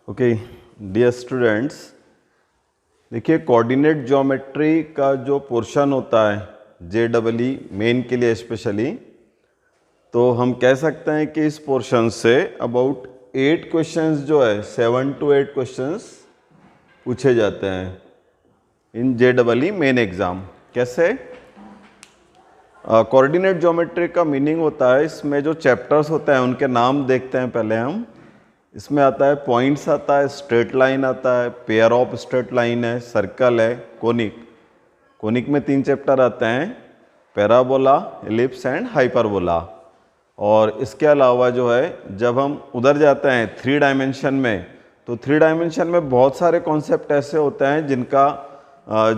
Okay dear students, देखिए coordinate geometry का जो पोर्शन होता है JEE मेन के लिए स्पेशली, तो हम कह सकते हैं कि इस पोर्शन से अबाउट 8 क्वेश्चंस जो है 7 to 8 क्वेश्चंस पूछे जाते हैं इन JEE मेन एग्ज़ाम। कैसे? कोऑर्डिनेट ज्योमेट्री का मीनिंग होता है, इसमें जो चैप्टर्स होते हैं उनके नाम देखते हैं पहले हम। इसमें आता है पॉइंट्स, आता है स्ट्रेट लाइन, आता है पेयर ऑफ स्ट्रेट लाइन है, सर्कल है, कोनिक में 3 चैप्टर आते हैं, पैराबोला, एलिप्स एंड हाइपरबोला। और इसके अलावा जो है जब हम उधर जाते हैं 3 डायमेंशन में, तो 3 डायमेंशन में बहुत सारे कॉन्सेप्ट ऐसे होते हैं जिनका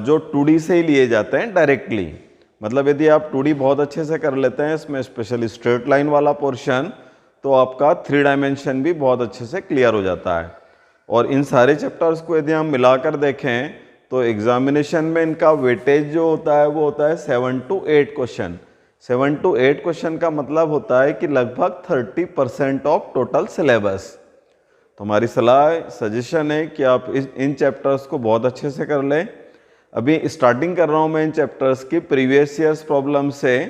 जो 2D से ही लिए जाते हैं डायरेक्टली। मतलब यदि आप 2D बहुत अच्छे से कर लेते हैं, इसमें स्पेशली स्ट्रेट लाइन वाला पोर्शन, तो आपका 3 डायमेंशन भी बहुत अच्छे से क्लियर हो जाता है। और इन सारे चैप्टर्स को यदि हम मिलाकर देखें तो एग्जामिनेशन में इनका वेटेज जो होता है वो होता है 7 to 8 क्वेश्चन। 7 to 8 क्वेश्चन का मतलब होता है कि लगभग 30% ऑफ टोटल सिलेबस। तो हमारी सलाह सजेशन है कि आप इन चैप्टर्स को बहुत अच्छे से कर लें। अभी स्टार्टिंग कर रहा हूँ मैं इन चैप्टर्स की प्रीवियस ईयर्स प्रॉब्लम से।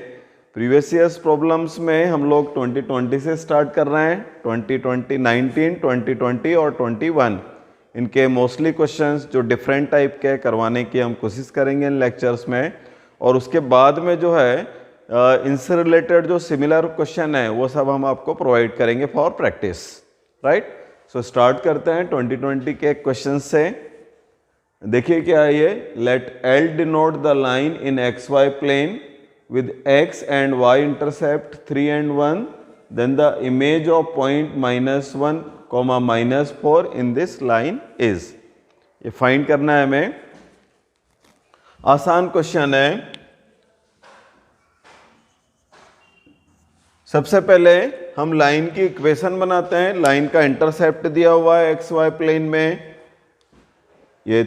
प्रीवियस ईयर्स प्रॉब्लम्स में हम लोग 2020 से स्टार्ट कर रहे हैं, 2020, 19, 2020 और 21। इनके मोस्टली क्वेश्चंस जो डिफरेंट टाइप के करवाने की हम कोशिश करेंगे इन लेक्चर्स में। और उसके बाद में जो है इनसे रिलेटेड जो सिमिलर क्वेश्चन है वो सब हम आपको प्रोवाइड करेंगे for practice, right. So start करते हैं 2020 के क्वेश्चन से। देखिए क्या है ये, let L denote the line in XY plane with x and y intercept 3 and 1, then the image of point -1, -4 in this line is। ये फाइंड करना है हमें। आसान क्वेश्चन है। सबसे पहले हम लाइन की इक्वेशन बनाते हैं। लाइन का इंटरसेप्ट दिया हुआ है XY प्लेन में। ये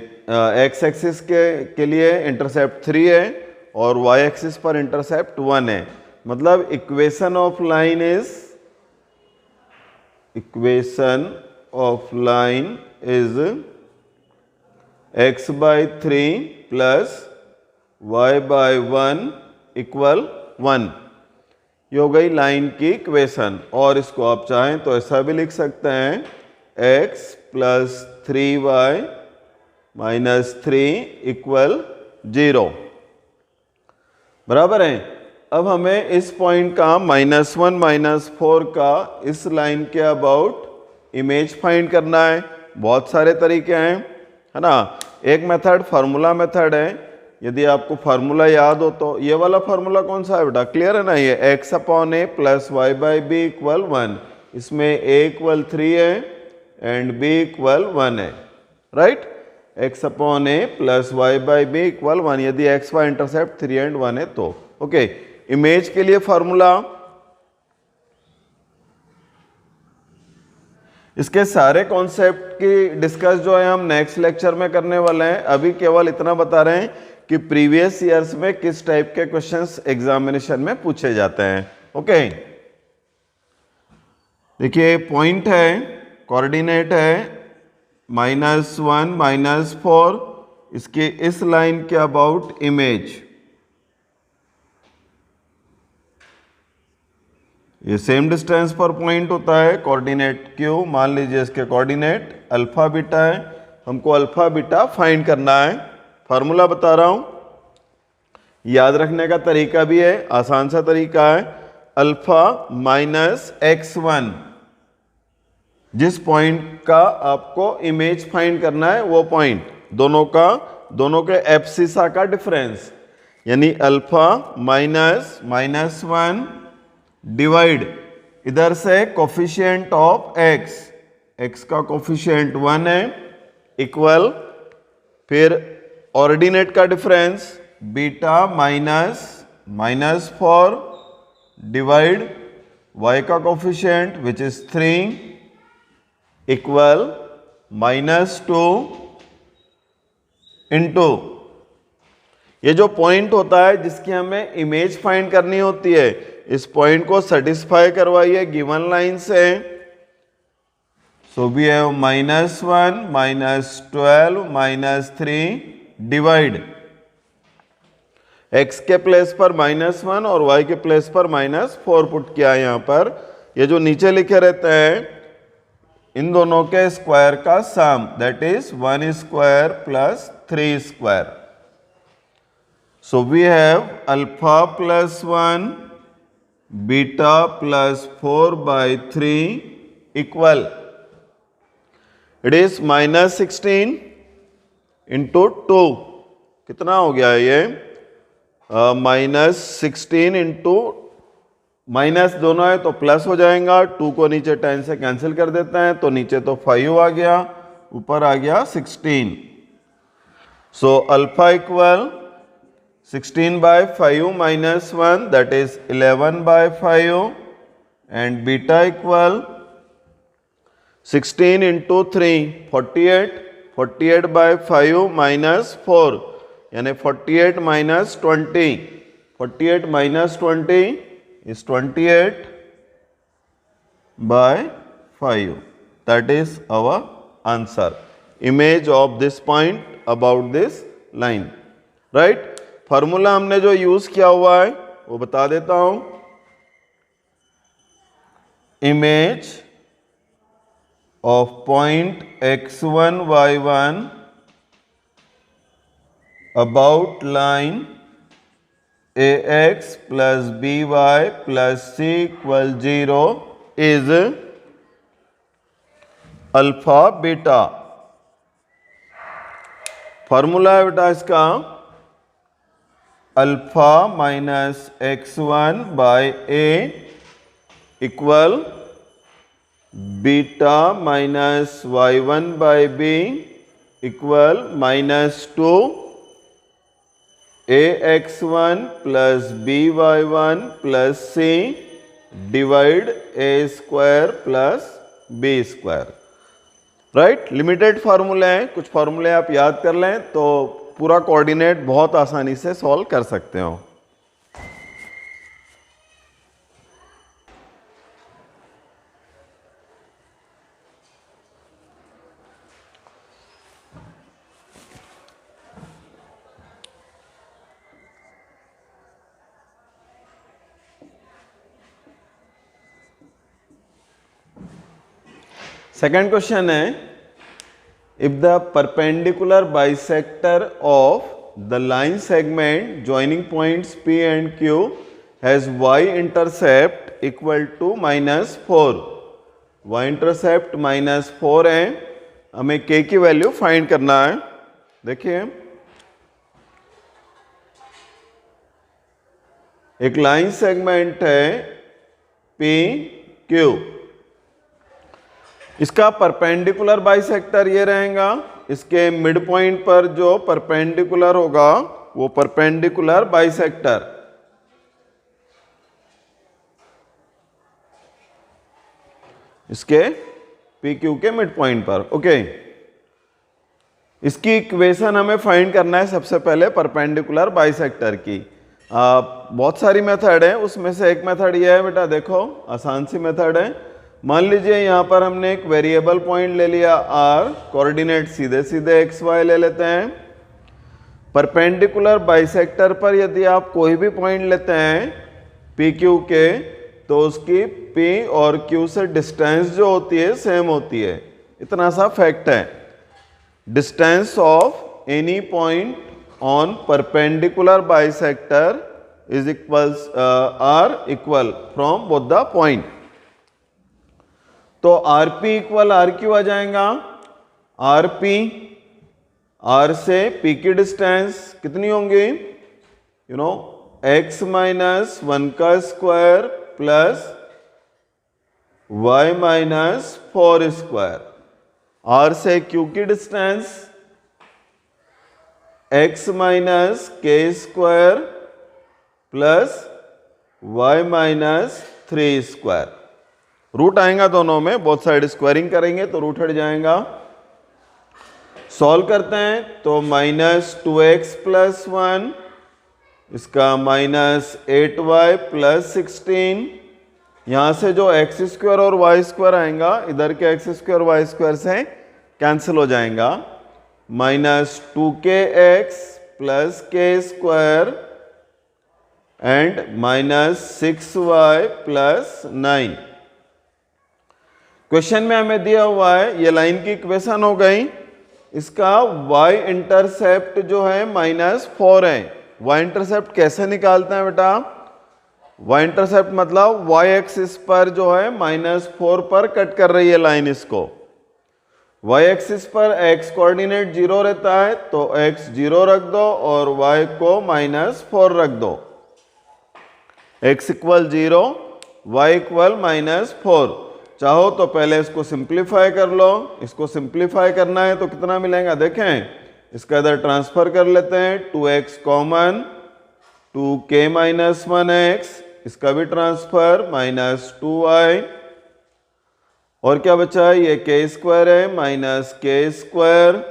x एक्सिस के लिए इंटरसेप्ट 3 है और y एक्सिस पर इंटरसेप्ट 1 है। मतलब equation of line is x/3 plus y/1 = 1। ये हो गई लाइन की इक्वेशन। और इसको आप चाहें तो ऐसा भी लिख सकते हैं, x + 3y - 3 = 0। बराबर है। अब हमें इस पॉइंट का -1 -4 का इस लाइन के अबाउट इमेज फाइंड करना है। बहुत सारे तरीके हैं, है ना। एक मेथड फार्मूला मेथड है। यदि आपको फार्मूला याद हो तो ये वाला फार्मूला कौन सा है बेटा, क्लियर है ना। ये x/a + y/b = 1। इसमें a = 3 है एंड b = 1 है, राइट। x/a + y/b = 1। यदि xy इंटरसेप्ट 3 and 1 है तो ओके। इमेज के लिए फॉर्मूला, इसके सारे कॉन्सेप्ट की डिस्कस जो है हम नेक्स्ट लेक्चर में करने वाले हैं। अभी केवल इतना बता रहे हैं कि प्रीवियस ईयर्स में किस टाइप के क्वेश्चंस एग्जामिनेशन में पूछे जाते हैं। ओके, देखिए पॉइंट है, कोऑर्डिनेट है -1 -4, इसके इस लाइन के अबाउट इमेज। ये सेम डिस्टेंस पर पॉइंट होता है। कोऑर्डिनेट Q, मान लीजिए इसके कोऑर्डिनेट अल्फा बीटा है। हमको अल्फा बीटा फाइंड करना है। फार्मूला बता रहा हूं, याद रखने का तरीका भी है, आसान सा तरीका है। अल्फा -x1, जिस पॉइंट का आपको इमेज फाइंड करना है वो पॉइंट, दोनों के एब्सिसा का डिफरेंस, यानी अल्फा -1 डिवाइड इधर से कोफिशिएंट ऑफ x का कोफिशिएंट 1 है, इक्वल फिर ऑर्डिनेट का डिफरेंस बीटा -4 डिवाइड y का coefficient which is 3 equal -2 into ये जो पॉइंट होता है जिसकी हमें इमेज फाइंड करनी होती है, इस पॉइंट को सेटिस्फाई करवाइए गिवन लाइन से। So we have -1, -12, -3 divide x के प्लेस पर -1 और y के प्लेस पर -4 पुट किया है यहाँ पर। ये जो नीचे लिखे रहते हैं इन दोनों के स्क्वायर का sum, that is 1 square plus 3 square. So we have alpha plus 1 beta plus 4/3 equal, it is -16 into 2, कितना हो गया ये -16 इंटू माइनस दोनों है तो प्लस हो जाएगा, 2 को नीचे 10 से कैंसिल कर देते हैं तो नीचे तो 5 आ गया, ऊपर आ गया 16। So alpha equal 16/5 -1 that is 11/5 and beta equal 16 into 3 48, 48/5 -4 यानी 48 - 20, 48 - 20 is 28/5. That is our answer. Image of this point about this line. Right? Formula हमने जो यूज किया हुआ है वो बता देता हूं। Image of point x1 y1 about line ax plus by plus c equal 0 is alpha beta. Formula है बेटा इसका alpha minus x1/a equal beta minus y1/b equal -2 ax1 plus by1 plus c divide a square plus b square. Right, limited फार्मूले हैं, कुछ फार्मूले आप याद कर लें तो पूरा कोऑर्डिनेट बहुत आसानी से सॉल्व कर सकते हो। सेकेंड क्वेश्चन है, if the perpendicular bisector of the line segment joining points P and Q has y intercept equal to -4, y intercept -4 है, हमें k की वैल्यू फाइंड करना है। देखिए एक लाइन सेगमेंट है P Q, इसका परपेंडिकुलर बाइसेक्टर ये रहेगा, इसके मिड पॉइंट पर जो परपेंडिकुलर होगा वो परपेंडिकुलर बाइसेक्टर। इसके PQ के मिड पॉइंट पर। ओके, इसकी इक्वेशन हमें फाइंड करना है सबसे पहले परपेंडिकुलर बाइसेक्टर की। बहुत सारी मेथड है, उसमें से एक मेथड ये है बेटा, देखो आसान सी मेथड है। मान लीजिए यहाँ पर हमने एक वेरिएबल पॉइंट ले लिया r, कोऑर्डिनेट सीधे सीधे x y ले लेते हैं। परपेंडिकुलर बाइसेक्टर पर यदि आप कोई भी पॉइंट लेते हैं PQ के तो उसकी P और Q से डिस्टेंस जो होती है सेम होती है, इतना सा फैक्ट है। Distance of any point on perpendicular bisector is equals r equal from both the point. तो RP इक्वल RQ आ जाएगा। RP, R से P की डिस्टेंस कितनी होंगी, x माइनस 1 का square plus y minus 4 square. R से Q की distance x minus k square plus y minus 3 square. Root आएगा दोनों में, बोथ साइड स्क्वायरिंग करेंगे तो रूट हट जाएगा। सॉल्व करते हैं तो -2x + 1, इसका -8y + 16 यहाँ से जो एक्स स्क्वायर और वाई स्क्वायर आएगा, इधर के एक्स स्क्वायर वाई स्क्वायर से कैंसिल हो जाएगा। माइनस 2kx प्लस के square and minus 6y plus 9। Question में हमें दिया हुआ है, ये लाइन की इक्वेशन हो गई, इसका y इंटरसेप्ट जो है -4 है। y इंटरसेप्ट कैसे निकालते हैं बेटा? y इंटरसेप्ट मतलब y एक्सिस पर जो है -4 पर कट कर रही है लाइन इसको। y एक्सिस पर x कोऑर्डिनेट 0 रहता है तो x 0 रख दो और y को -4 रख दो। x equal 0, y equal -4। चाहो तो पहले इसको सिंप्लीफाई कर लो। इसको सिंप्लीफाई करना है तो कितना मिलेगा देखें, इसका इधर ट्रांसफर कर लेते हैं। 2x कॉमन, 2k - 1x, इसका भी ट्रांसफर, -2y, और क्या बचा है, ये k स्क्वायर है, -k स्क्वायर,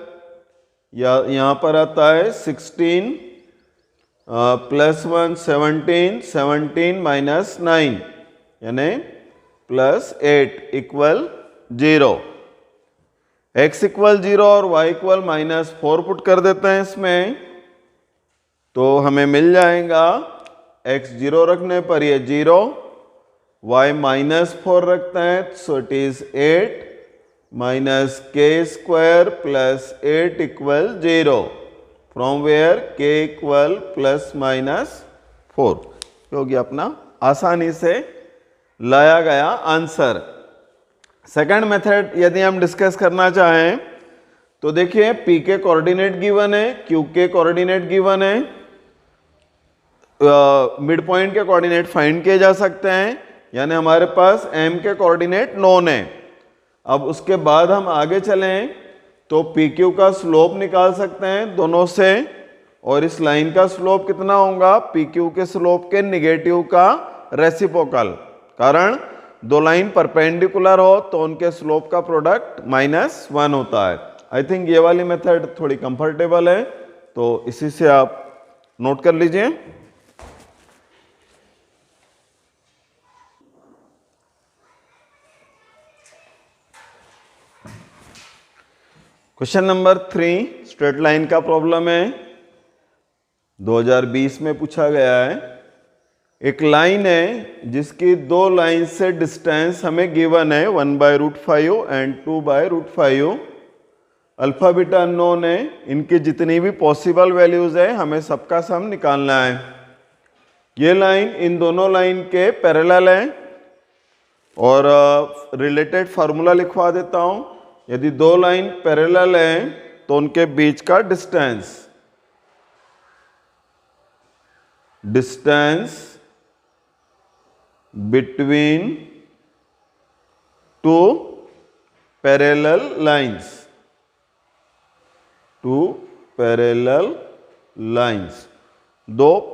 या यहाँ पर आता है 16 + 1 17, 17 - 9 यानी +8 इक्वल 0। x इक्वल 0 और y इक्वल -4 पुट कर देते हैं इसमें, तो हमें मिल जाएगा x 0 रखने पर ये 0, y -4 रखते हैं so it is 8 -k square plus 8 equal 0, from where k equal +-4। क्योंकि अपना आसानी से लाया गया आंसर। सेकंड मेथड यदि हम डिस्कस करना चाहें तो देखिए, p के कोऑर्डिनेट गिवन है, q के कोऑर्डिनेट गिवन है, मिड पॉइंट के कोऑर्डिनेट फाइंड किए जा सकते हैं, यानी हमारे पास m के कोऑर्डिनेट नोन है। अब उसके बाद हम आगे चलें तो pq का स्लोप निकाल सकते हैं दोनों से, और इस लाइन का स्लोप कितना होगा, pq के स्लोप के निगेटिव का रेसिप्रोकल। कारण दो लाइन परपेंडिकुलर हो तो उनके स्लोप का प्रोडक्ट -1 होता है। आई थिंक ये वाली मेथड थोड़ी कंफर्टेबल है, तो इसी से आप नोट कर लीजिए। क्वेश्चन नंबर 3 स्ट्रेट लाइन का प्रॉब्लम है, 2020 में पूछा गया है। एक लाइन है जिसकी दो लाइन से डिस्टेंस हमें गिवन है 1/√5 एंड 2/√5। अल्फा बीटा अननोन है, इनकी जितनी भी पॉसिबल वैल्यूज है हमें सबका सम निकालना है। ये लाइन इन दोनों लाइन के पैरेलल है, और रिलेटेड फार्मूला लिखवा देता हूं। यदि दो लाइन पैरेलल हैं तो उनके बीच का distance between two parallel lines, दो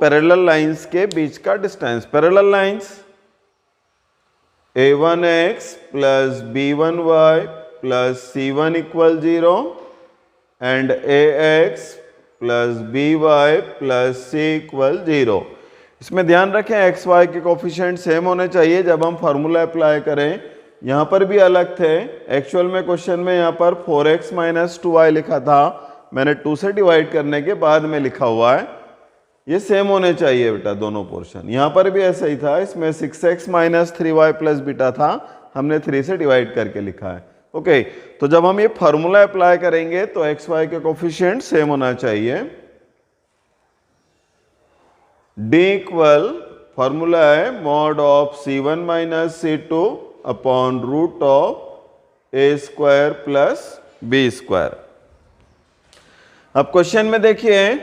पैरेलल लाइंस के बीच का distance. Parallel lines a1x plus b1y plus c1 equal 0 and ax plus by plus c equal 0। इसमें ध्यान रखें एक्स वाई के कोफिशिएंट सेम होने चाहिए जब हम फार्मूला अप्लाई करें। यहाँ पर भी अलग थे, एक्चुअल में क्वेश्चन में यहाँ पर 4x - 2y लिखा था, मैंने 2 से डिवाइड करने के बाद में लिखा हुआ है। ये सेम होने चाहिए बेटा दोनों पोर्शन। यहाँ पर भी ऐसा ही था, इसमें 6x - 3y प्लस बीटा था, हमने 3 से डिवाइड करके लिखा है। ओके, तो जब हम ये फार्मूला अप्लाई करेंगे तो एक्स वाई के कोफिशिएंट सेम होना चाहिए। D इक्वल फॉर्मूला है mod of c1 - c2 upon root of a square plus b square. अब क्वेश्चन में देखिए,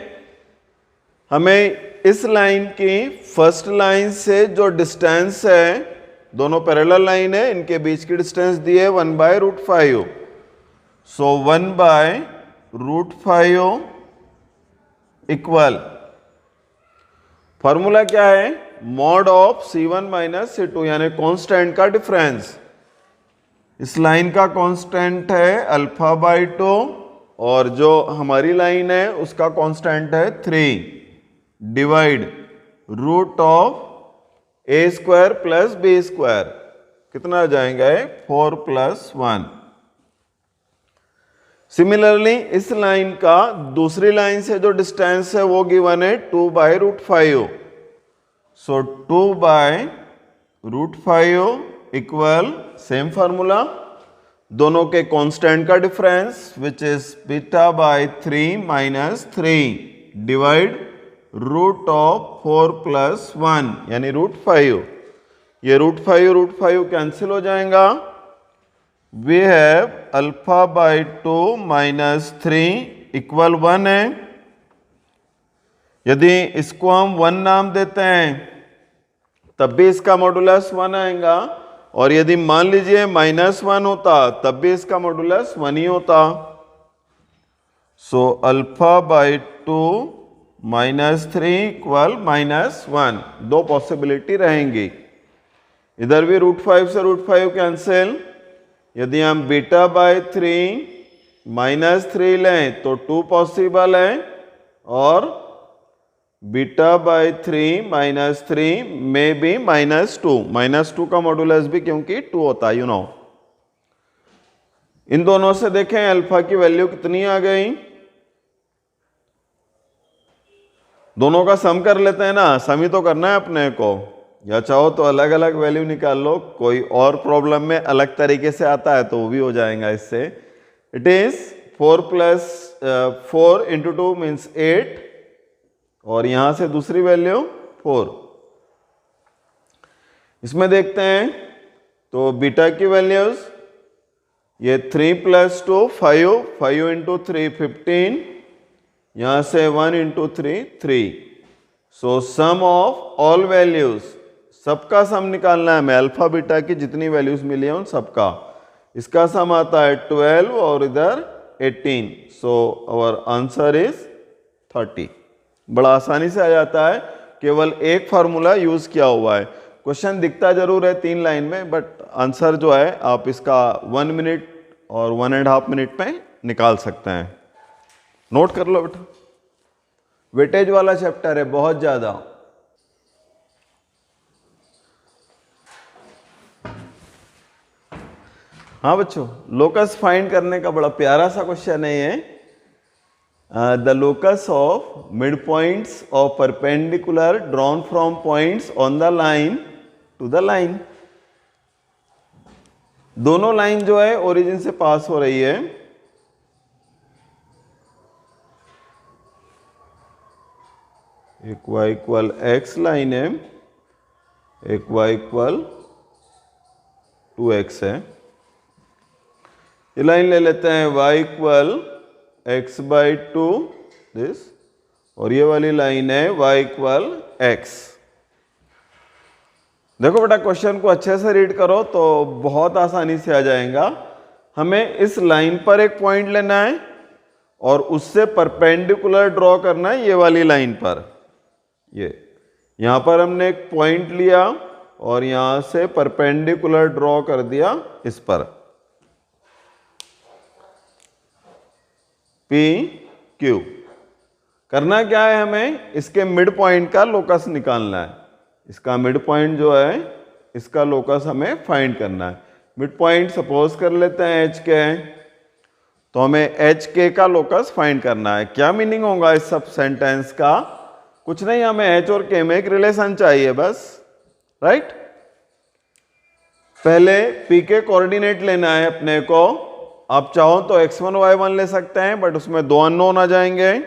हमें इस लाइन की फर्स्ट लाइन से जो डिस्टेंस है, दोनों पैरेलल लाइन है, इनके बीच की डिस्टेंस दी है 1/√5। सो 1/√5 इक्वल फॉर्मूला क्या है, मॉड ऑफ c1 - c2 यानी कांस्टेंट का डिफरेंस। इस लाइन का कांस्टेंट है α/2 और जो हमारी लाइन है उसका कांस्टेंट है 3 divide root of a square plus b square कितना आ जाएगा 4 + 1। सिमिलरली इस लाइन का दूसरी लाइन से जो डिस्टेंस है वो गिवन है 2/√5। सो 2/√5 इक्वल सेम फार्मूला, दोनों के कांस्टेंट का डिफरेंस विच इज β/3 - 3 डिवाइड √4 + 1 यानी √5। ये √5 कैंसिल हो जाएगा। वी हैव α/2 - 3 इक्वल 1 है। यदि इसको हम 1 नाम देते हैं तब भी इसका मॉडुलस 1 आएगा, और यदि मान लीजिए -1 होता तब भी इसका मॉडुलस 1 ही होता। सो α/2 - 3 इक्वल -1, दो पॉसिबिलिटी रहेंगी। इधर भी √5 से √5 कैंसिल। यदि हम β/3 - 3 लें तो 2 पॉसिबल है, और β/3 - 3 में भी -2 का मॉडुलस भी क्योंकि 2 होता है इन दोनों से देखें अल्फा की वैल्यू कितनी आ गई। दोनों का सम कर लेते हैं ना, सम ही तो करना है अपने को, या चाहो तो अलग अलग वैल्यू निकाल लो, कोई और प्रॉब्लम में अलग तरीके से आता है तो वो भी हो जाएगा इससे। इट इज 4 + 4 × 2 मीन्स 8, और यहां से दूसरी वैल्यू 4। इसमें देखते हैं तो बीटा की वैल्यूज, ये 3 + 2 5, 5 × 3 15, यहां से 1 × 3 3। So sum of all values, सबका सम निकालना है हमें, अल्फा बीटा की जितनी वैल्यूज मिली है उन सबका। इसका सम आता है 12 और इधर 18। So our answer is 30। बड़ा आसानी से आ जाता है, केवल एक फार्मूला यूज किया हुआ है। क्वेश्चन दिखता जरूर है 3 लाइन में, बट आंसर जो है आप इसका 1 मिनट और 1.5 मिनट में निकाल सकते हैं। नोट कर लो बेटा, वेटेज वाला चैप्टर है बहुत ज्यादा। हाँ बच्चों, लोकस फाइंड करने का बड़ा प्यारा सा क्वेश्चन है ये। The locus of midpoints of perpendicular drawn from points on the line to the line। दोनों लाइन जो है ओरिजिन से पास हो रही है। एक y इक्वल x लाइन है, एक y इक्वल 2x है। ये लाइन ले लेते हैं y इक्वल x/2 दिस, और ये वाली लाइन है y इक्वल x। देखो बेटा, क्वेश्चन को अच्छे से रीड करो तो बहुत आसानी से आ जाएगा। हमें इस लाइन पर एक पॉइंट लेना है और उससे परपेंडिकुलर ड्रॉ करना है ये वाली लाइन पर। ये यहां पर हमने एक पॉइंट लिया और यहां से परपेंडिकुलर ड्रॉ कर दिया इस पर PQ। करना क्या है, हमें इसके मिड पॉइंट का लोकस निकालना है। इसका मिड पॉइंट जो है इसका लोकस हमें फाइंड करना है। मिड पॉइंट सपोज कर लेते हैं HK, तो हमें HK का लोकस फाइंड करना है। क्या मीनिंग होगा इस सब सेंटेंस का? कुछ नहीं, हमें H और K में एक रिलेशन चाहिए बस, राइट। पहले P के कोऑर्डिनेट लेना है अपने को। आप चाहो तो x1 y1 ले सकते हैं, बट उसमें 2 अननोन आ जाएंगे,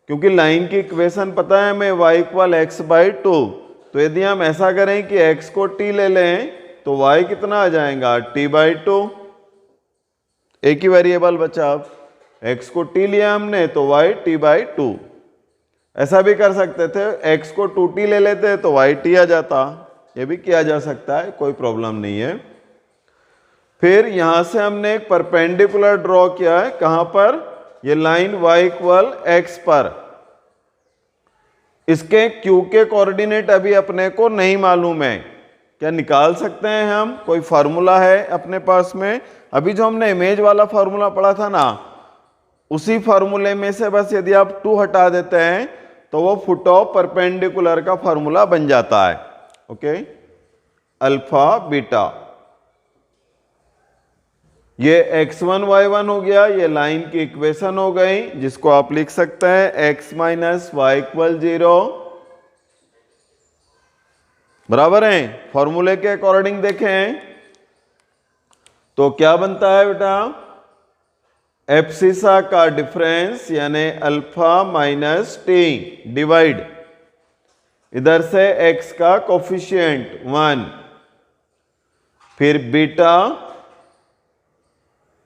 क्योंकि लाइन की इक्वेशन पता है हमें y इक्वल x/2। तो यदि हम ऐसा करें कि x को t ले लें तो y कितना आ जाएगा t/2। एक ही वेरिएबल बचा, अब x को t लिया हमने तो y t/2। ऐसा भी कर सकते थे, x को 2t ले लेते तो y t आ जाता। ये भी किया जा सकता है, कोई प्रॉब्लम नहीं है। फिर यहां से हमने एक परपेंडिकुलर ड्रॉ किया है, कहां पर? ये लाइन y इक्वल x पर। इसके q के कोऑर्डिनेट अभी अपने को नहीं मालूम है, क्या निकाल सकते हैं हम? कोई फार्मूला है अपने पास में? अभी जो हमने इमेज वाला फार्मूला पढ़ा था ना, उसी फार्मूले में से बस यदि आप 2 हटा देते हैं तो वो फुट ऑफ परपेंडिकुलर का फार्मूला बन जाता है। Okay, alpha beta. ये x1 y1 हो गया, ये लाइन की इक्वेशन हो गई, जिसको आप लिख सकते हैं x माइनस वाई इक्वल 0, बराबर है। फॉर्मूले के अकॉर्डिंग देखें तो क्या बनता है बेटा, एप्सिसा का डिफरेंस यानी अल्फा माइनस टी डिवाइड इधर से x का कोफिशिएंट 1, फिर बीटा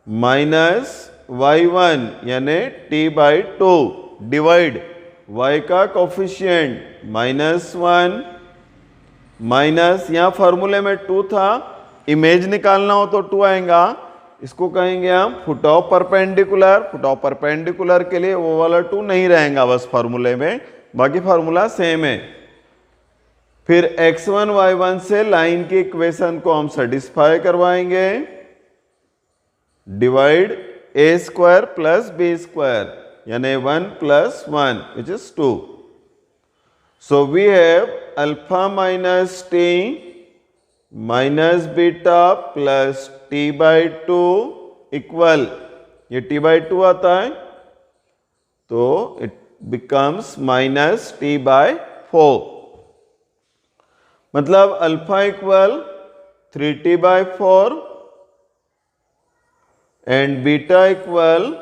माइनस y1 यानी t/2 डिवाइड y का कोफिशिएंट -1 माइनस, यहां फॉर्मूले में 2 था, इमेज निकालना हो तो 2 आएगा। इसको कहेंगे हम foot of perpendicular. Foot of perpendicular के लिए वो वाला 2 नहीं रहेगा बस फॉर्मूले में, बाकी फॉर्मूला सेम है। फिर x1 y1 से लाइन की इक्वेशन को हम सेटिस्फाई करवाएंगे, divide a square plus b square यानी 1 + 1 which is 2। So we have alpha minus t minus beta plus t/2 equal, ये t/2 आता है तो इट बिकम्स -t/4, मतलब alpha equal 3t/4 and beta equal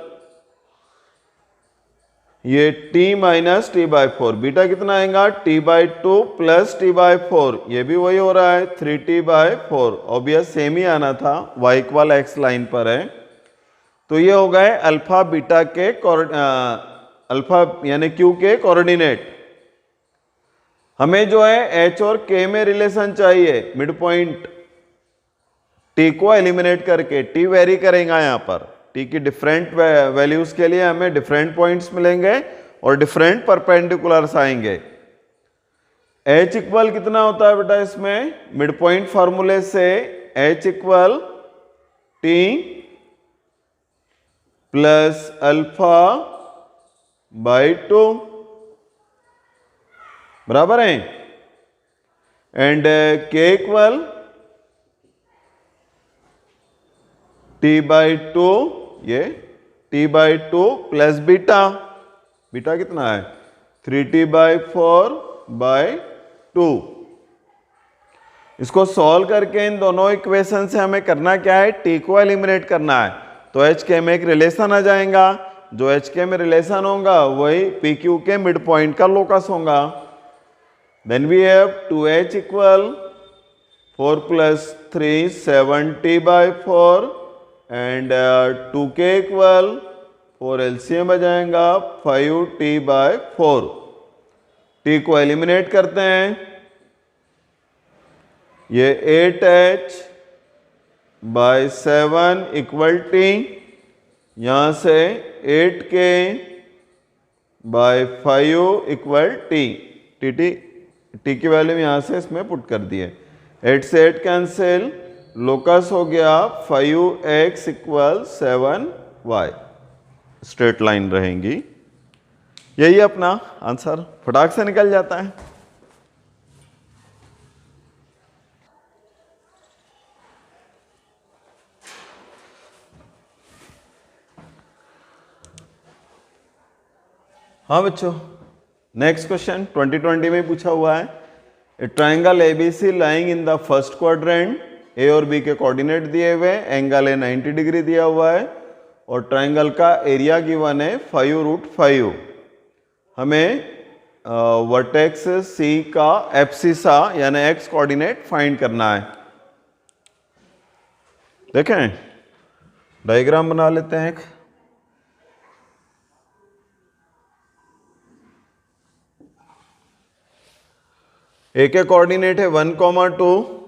ये t माइनस t/4। बीटा कितना आएगा, t/2 plus t/4, ये भी वही हो रहा है 3t/4, ऑब्वियस सेम ही आना था, y इक्वल x लाइन पर है। तो ये हो गए अल्फा बीटा के अल्फा यानी q के कोऑर्डिनेट। हमें जो है h और k में रिलेशन चाहिए, मिड पॉइंट t को एलिमिनेट करके। t वेरी करेगा यहाँ पर, t की डिफरेंट वैल्यूज के लिए हमें डिफरेंट पॉइंट्स मिलेंगे और डिफरेंट परपेंडिकुलर्स आएंगे। h इक्वल कितना होता है बेटा इसमें, मिड पॉइंट फॉर्मूले से h equal t plus alpha by 2, बराबर है। एंड k इक्वल t/2, ये t/2 प्लस बीटा, बीटा कितना है 3t/4/2। इसको सॉल्व करके इन दोनों इक्वेशन से हमें करना क्या है, t को एलिमिनेट करना है। तो h k में एक रिलेशन आ जाएगा, जो h k में रिलेशन होगा वही p q के मिड पॉइंट का लोकस होगा। Then we have 2h equal 4 + 3 7t/4 and 2k equal 4 LCM आ जाएगा 5t/4। t को एलिमिनेट करते हैं, ये 8h/7 इक्वल t, यहां से 8k/5 इक्वल t। t की वैल्यू यहां से इसमें पुट कर दिए, 8 से 8 कैंसिल, लोकस हो गया 5x equal 7y, straight line रहेंगी। यही अपना आंसर फटाक से निकल जाता है। हाँ बच्चों, नेक्स्ट क्वेश्चन 2020 में पूछा हुआ है। A triangle ABC lying in the first quadrant, A और बी के कोऑर्डिनेट दिए हुए, एंगल है 90 डिग्री दिया हुआ है और ट्राइंगल का एरिया गिवन है 5√5। हमें वर्टेक्स C का एब्सिसा यानी x कोऑर्डिनेट फाइंड करना है। देखें डायग्राम बना लेते हैं एक। ए के कोऑर्डिनेट है 1,2,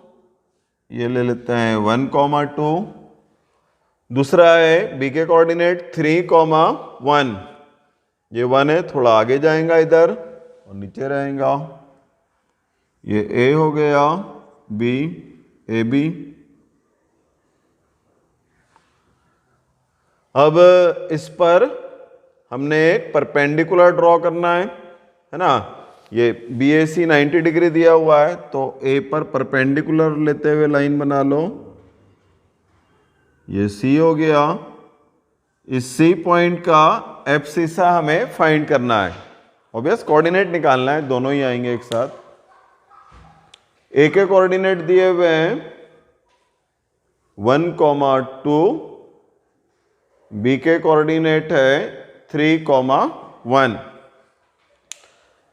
ये ले लेते हैं 1,2। दूसरा है बी के कोऑर्डिनेट 3,1, ये 1 है, थोड़ा आगे जाएगा इधर और नीचे रहेगा। ये ए हो गया, बी ए बी। अब इस पर हमने एक परपेंडिकुलर ड्रॉ करना है ना। ये BAC 90 डिग्री दिया हुआ है, तो A पर परपेंडिकुलर लेते हुए लाइन बना लो। ये C हो गया। इस C पॉइंट का एब्सिसा हमें फाइंड करना है। ऑब्वियस कोऑर्डिनेट निकालना है, दोनों ही आएंगे एक साथ। A के कोऑर्डिनेट दिए हुए हैं 1,2, B के कोऑर्डिनेट है 3,1।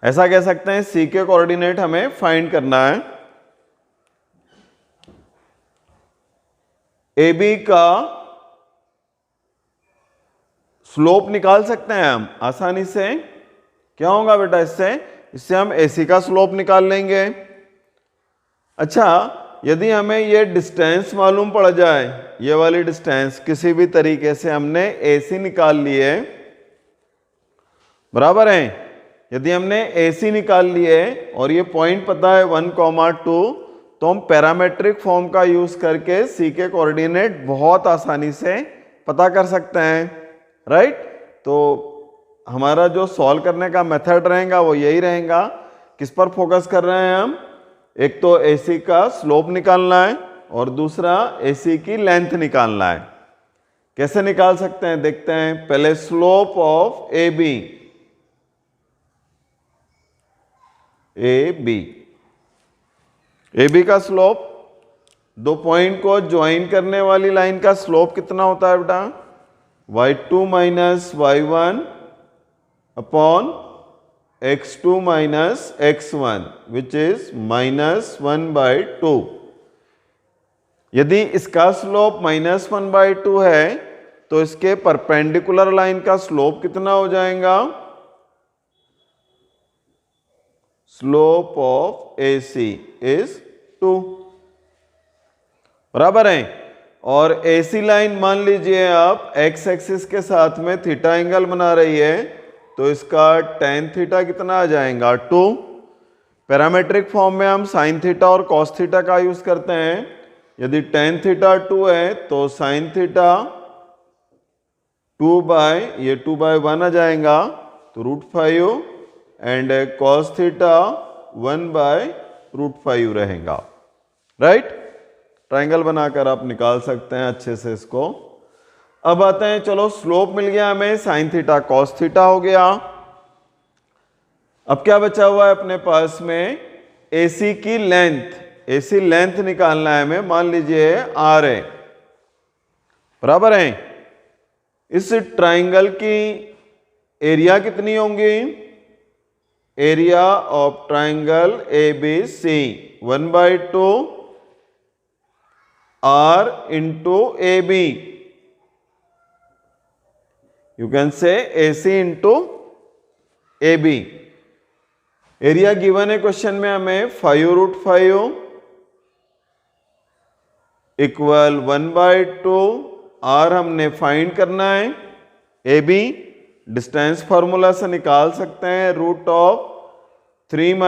ऐसा कह सकते हैं C के कोऑर्डिनेट हमें फाइंड करना है। AB का स्लोप निकाल सकते हैं हम आसानी से। क्या होगा बेटा इससे हम AC का स्लोप निकाल लेंगे। अच्छा, यदि हमें ये डिस्टेंस मालूम पड़ जाए, ये वाली डिस्टेंस किसी भी तरीके से हमने AC निकाल लिए, बराबर है, यदि हमने AC निकाल लिए और ये पॉइंट पता है 1,2, तो हम पैरामेट्रिक फॉर्म का यूज करके C के कोऑर्डिनेट बहुत आसानी से पता कर सकते हैं, राइट। तो हमारा जो सॉल्व करने का मेथड रहेगा वो यही रहेगा। किस पर फोकस कर रहे हैं हम? एक तो AC का स्लोप निकालना है और दूसरा AC की लेंथ निकालना है। कैसे निकाल सकते हैं देखते हैं। पहले स्लोप ऑफ AB का स्लोप, दो पॉइंट को ज्वाइन करने वाली लाइन का स्लोप कितना होता है बेटा? y2 minus y1 upon x2 minus x1 which is -1/2। यदि इसका स्लोप -1/2 है तो इसके परपेंडिकुलर लाइन का स्लोप कितना हो जाएगा? स्लोप ऑफ AC इज 2, बराबर है। और AC लाइन मान लीजिए आप x एक्सिस के साथ में थीटा एंगल बना रही है, तो इसका tan थीटा कितना आ जाएगा? 2। पैरामेट्रिक फॉर्म में हम sin थीटा और cos थीटा का यूज करते हैं। यदि tan थीटा 2 है तो sin थीटा 2/1 आ जाएगा, तो √5, एंड cos थीटा 1/√5 रहेगा, राइट। ट्राइंगल बनाकर आप निकाल सकते हैं अच्छे से इसको। अब आते हैं, चलो स्लोप मिल गया हमें, sin थीटा cos थीटा हो गया। अब क्या बचा हुआ है अपने पास में? AC की लेंथ। AC लेंथ निकालना है हमें, मान लीजिए R है, बराबर है। इस ट्राइंगल की एरिया कितनी होंगी? Area of triangle ABC 1/2 R into AB, you can say AC into AB। Area given है क्वेश्चन में हमें 5√5 इक्वल 1/2। R हमने फाइंड करना है। AB डिस्टेंस फॉर्मूला से निकाल सकते हैं, √3 -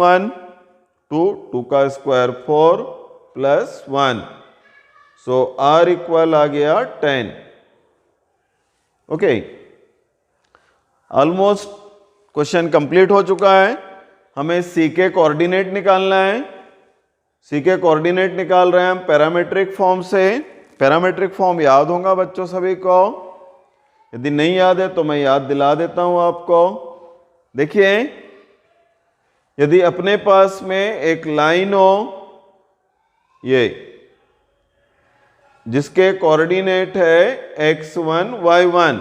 1 2 का स्क्वायर 4 प्लस 1, सो R इक्वल आ गया 10। ओके, ऑलमोस्ट क्वेश्चन कंप्लीट हो चुका है। हमें C के कोऑर्डिनेट निकालना है। C के कोऑर्डिनेट निकाल रहे हैं हम पैरामेट्रिक फॉर्म से। पैरामेट्रिक फॉर्म याद होगा बच्चों सभी को? यदि नहीं याद है तो मैं याद दिला देता हूं आपको। देखिए, यदि अपने पास में एक लाइन हो ये, जिसके कोऑर्डिनेट है x1 y1,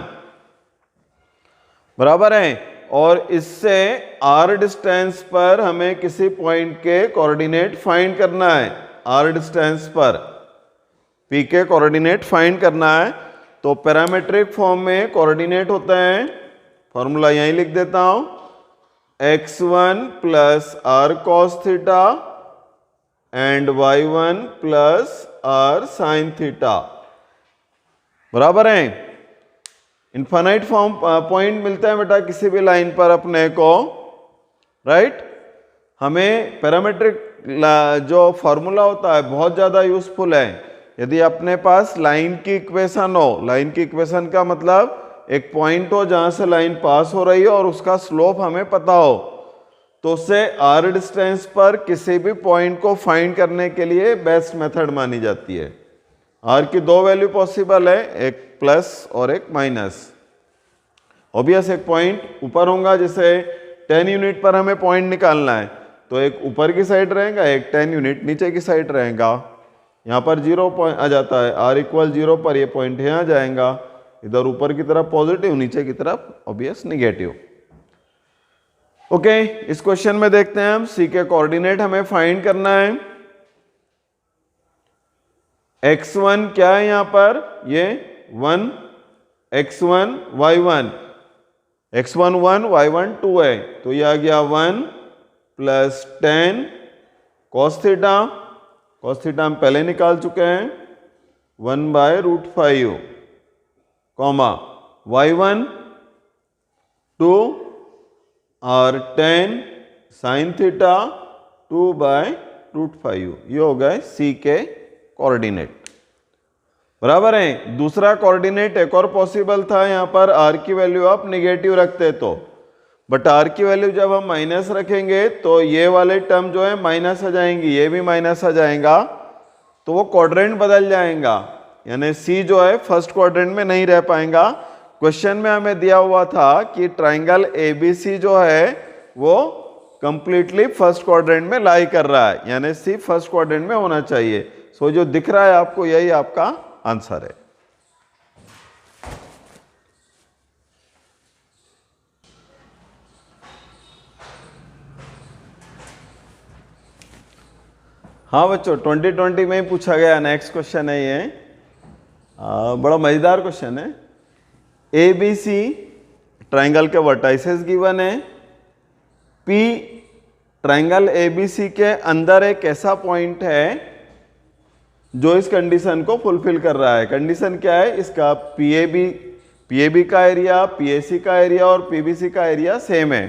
बराबर है, और इससे r डिस्टेंस पर हमें किसी पॉइंट के कोऑर्डिनेट फाइंड करना है। r डिस्टेंस पर p के कोऑर्डिनेट फाइंड करना है, तो पैरामेट्रिक फॉर्म में कोऑर्डिनेट होते हैं, फॉर्मूला यहीं लिख देता हूं, x1 plus r cos theta and y1 plus r sin theta, बराबर है। इनफाइनाइट फॉर्म पॉइंट मिलता है बेटा किसी भी लाइन पर अपने को, राइट। हमें पैरामेट्रिक जो फॉर्मूला होता है बहुत ज़्यादा यूजफुल है। यदि अपने पास लाइन की इक्वेशन हो, लाइन की इक्वेशन का मतलब एक पॉइंट हो जहां से लाइन पास हो रही हो और उसका स्लोप हमें पता हो, तो उससे r डिस्टेंस पर किसी भी पॉइंट को फाइंड करने के लिए बेस्ट मेथड मानी जाती है। r की दो वैल्यू पॉसिबल है, एक प्लस और एक माइनस। ऑब्वियस एक पॉइंट ऊपर होगा, जैसे 10 यूनिट पर हमें पॉइंट निकालना है तो एक ऊपर की साइड रहेगा, एक 10 यूनिट नीचे की साइड रहेगा। यहाँ पर 0 पॉइंट आ जाता है, r इक्वल 0 पर ये पॉइंट यहाँ जाएगा, इधर ऊपर की तरफ पॉजिटिव, नीचे की तरफ ऑब्वियस निगेटिव। ओके, इस क्वेश्चन में देखते हैं हम c के कोऑर्डिनेट हमें फाइंड करना है। x1 क्या है यहाँ पर, ये 1, x1 y1, x1 1 y1 2 है, तो ये आ गया 1 plus 10 cos theta, cos theta हम पहले निकाल चुके हैं, 1/√5 कॉमा y1 2 और 10 sin थीटा 2/√5। ये हो गए c के कोऑर्डिनेट। बराबर है। दूसरा कोऑर्डिनेट एक और पॉसिबल था, यहाँ पर r की वैल्यू आप निगेटिव रखते तो, बट r की वैल्यू जब हम माइनस रखेंगे तो ये वाले टर्म जो है माइनस आ जाएंगी, ये भी माइनस आ जाएगा, तो वो क्वाड्रेंट बदल जाएगा, यानी c जो है फर्स्ट क्वाड्रेंट में नहीं रह पाएगा। क्वेश्चन में हमें दिया हुआ था कि ट्राइंगल ABC जो है वो कंप्लीटली फर्स्ट क्वाड्रेंट में लाई कर रहा है, यानी c फर्स्ट क्वाड्रेंट में होना चाहिए। सो जो दिख रहा है आपको यही आपका आंसर है। हाँ बच्चों, 2020 में ही पूछा गया नेक्स्ट क्वेश्चन है ये, बड़ा मजेदार क्वेश्चन है। ABC ट्राइंगल के वर्टाइसेस गिवन है, P ट्राइंगल ABC के अंदर एक ऐसा पॉइंट है जो इस कंडीशन को फुलफिल कर रहा है। कंडीशन क्या है इसका, PAB का एरिया, PAC का एरिया और PBC का एरिया सेम है।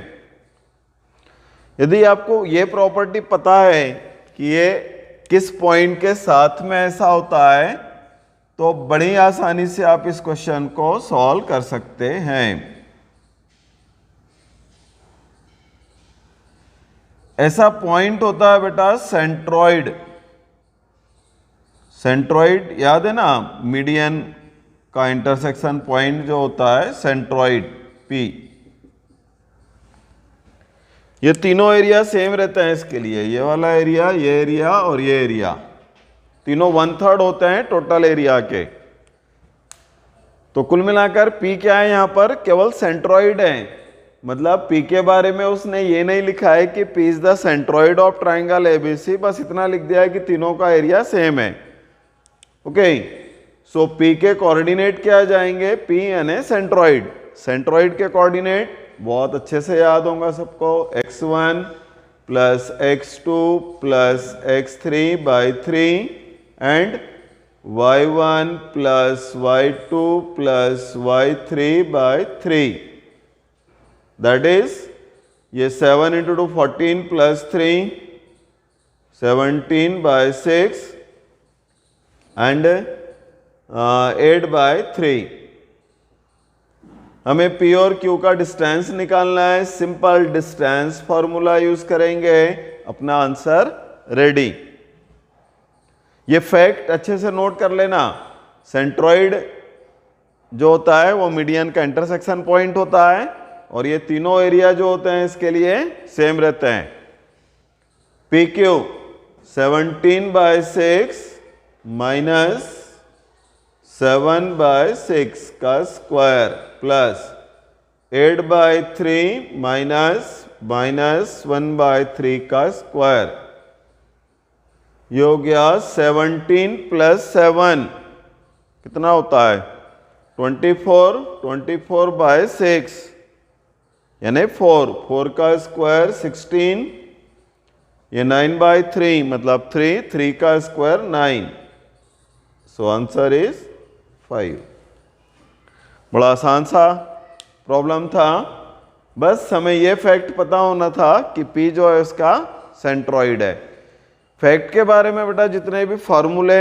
यदि आपको ये प्रॉपर्टी पता है कि ये किस पॉइंट के साथ में ऐसा होता है, तो बड़ी आसानी से आप इस क्वेश्चन को सॉल्व कर सकते हैं। ऐसा पॉइंट होता है बेटा सेंट्रॉइड। सेंट्रॉइड याद है ना, मीडियन का इंटरसेक्शन पॉइंट जो होता है सेंट्रॉइड P। ये तीनों एरिया सेम रहते हैं इसके लिए, ये वाला एरिया, ये एरिया और ये एरिया, तीनों 1/3 होते हैं टोटल एरिया के। तो कुल मिलाकर P क्या है यहाँ पर, केवल सेंट्रॉइड है। मतलब P के बारे में उसने ये नहीं लिखा है कि P is the centroid of triangle ABC, बस इतना लिख दिया है कि तीनों का एरिया सेम है। ओके, सो P के कोऑर्डिनेट क्या जाएंगे, P यानी सेंट्रॉइड। सेंट्रॉइड के कोऑर्डिनेट बहुत अच्छे से याद होगा सबको, x1 plus x2 plus x3/3 and y1 plus y2 plus y3/3, that is ये 7 × 2 14 प्लस 3 17/6 एंड 8/3। हमें P और Q का डिस्टेंस निकालना है, सिंपल डिस्टेंस फॉर्मूला यूज करेंगे, अपना आंसर रेडी। ये फैक्ट अच्छे से नोट कर लेना, सेंट्रॉइड जो होता है वो मीडियन का इंटरसेक्शन पॉइंट होता है, और ये तीनों एरिया जो होते हैं इसके लिए सेम रहते हैं। PQ 17/6 माइनस 7/6 का स्क्वायर प्लस 8/3 माइनस 1/3 का स्क्वायर, ये हो गया 17 + 7 कितना होता है 24, 24/6 यानी 4 का स्क्वायर 16, ये 9/3 मतलब 3 का स्क्वायर 9, सो आंसर इज 5। बड़ा आसान सा प्रॉब्लम था, बस हमें यह फैक्ट पता होना था कि P जो है उसका सेंट्रॉइड है। फैक्ट के बारे में बेटा जितने भी फॉर्मूले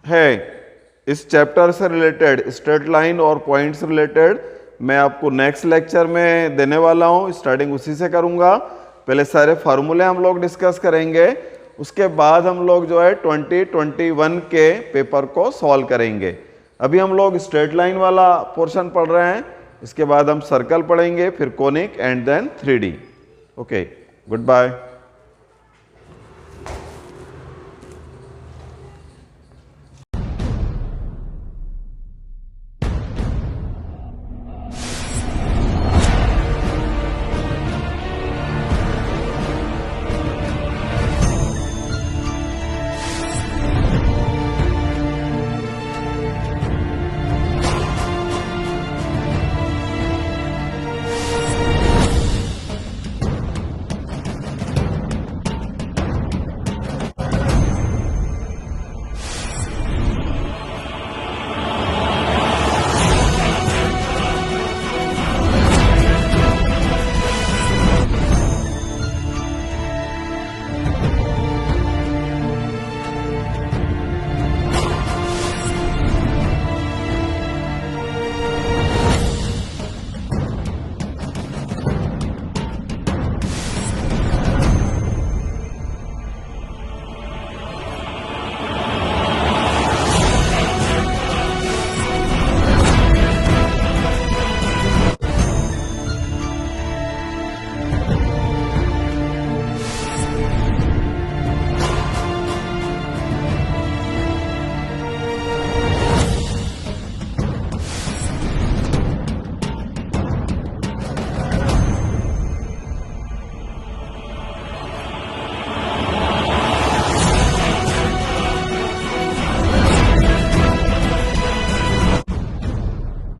हैं इस चैप्टर से रिलेटेड, स्ट्रेट लाइन और पॉइंट्स रिलेटेड, मैं आपको नेक्स्ट लेक्चर में देने वाला हूं, स्टार्टिंग उसी से करूंगा। पहले सारे फार्मूले हम लोग डिस्कस करेंगे, उसके बाद हम लोग जो है 2021 के पेपर को सॉल्व करेंगे। अभी हम लोग स्ट्रेट लाइन वाला पोर्शन पढ़ रहे हैं, इसके बाद हम सर्कल पढ़ेंगे, फिर conic and then 3D। Okay, good bye.